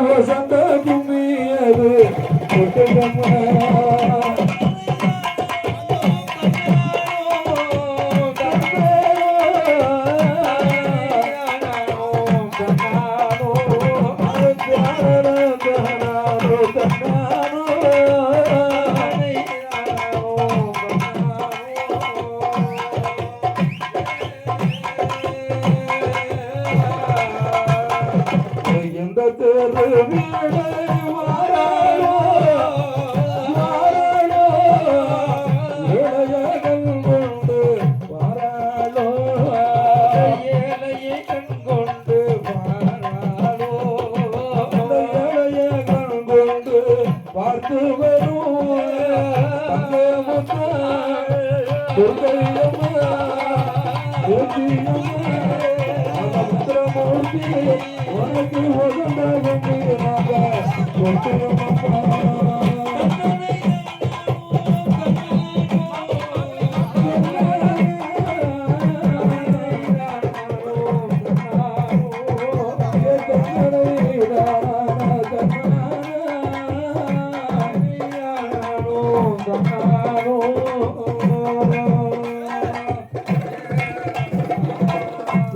வசந்த பூமி அது கொட்டகமா பார்த்து வரும்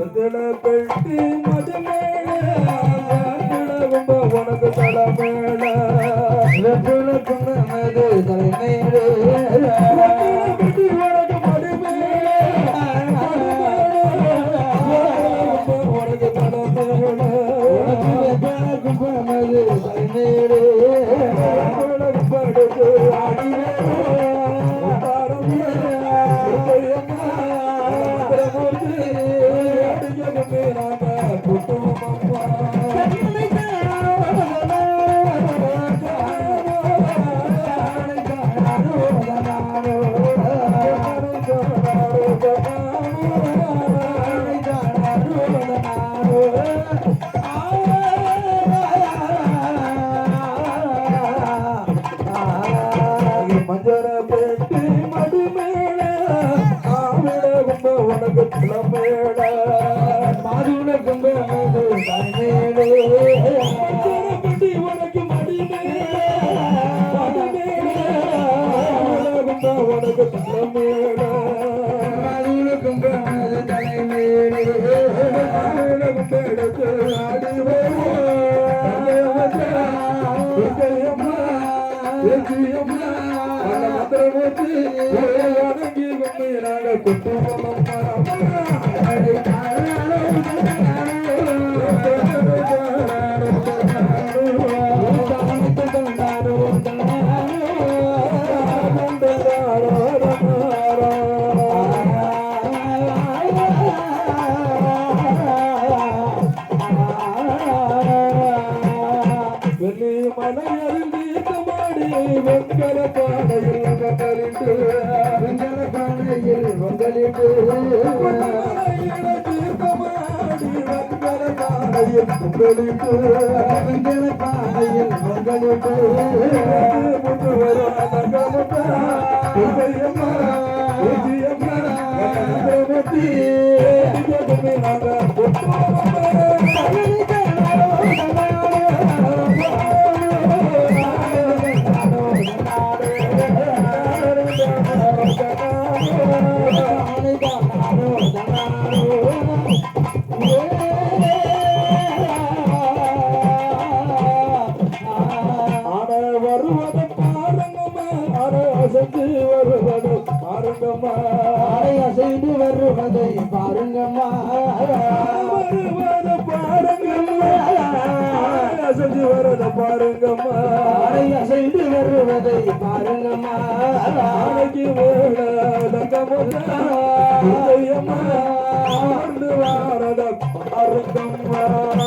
உனக்கு பெட்டி மதுமேள உனக்கு தலைமேள தலைமேடு பெட்டி உனக்கு மதுமேள உனக்கு தலைமேள தலைமேடு படுத்து மஞ்சர பெட்டி மடுமேள ஆவிட கும்ப உனக்கு தலைமேள மாதுள கும்ப தலைமேள பெட்டி உனக்கு மடிமேள கும்ப உனக்கு தலைமேள மாதுள கும்ப தலைமேள கும்ப எடுத்து ஆடி மந்திரமூர்த்தி வணங்கி கொண்டு நாங்கள் குட்டுமம் வெங்கல பானையில் வந்தலிட்டு வெங்கல பானையில் வந்தலிட்டு முட்டு அசைந்து வருவதை பாருங்கம்மா அசைந்து வருவதை பாருங்கம்மா அசைந்து வருவதை பாருங்கம்மா நாளைக்கு வேடங்கம்மா வாரத பாருங்கம்மா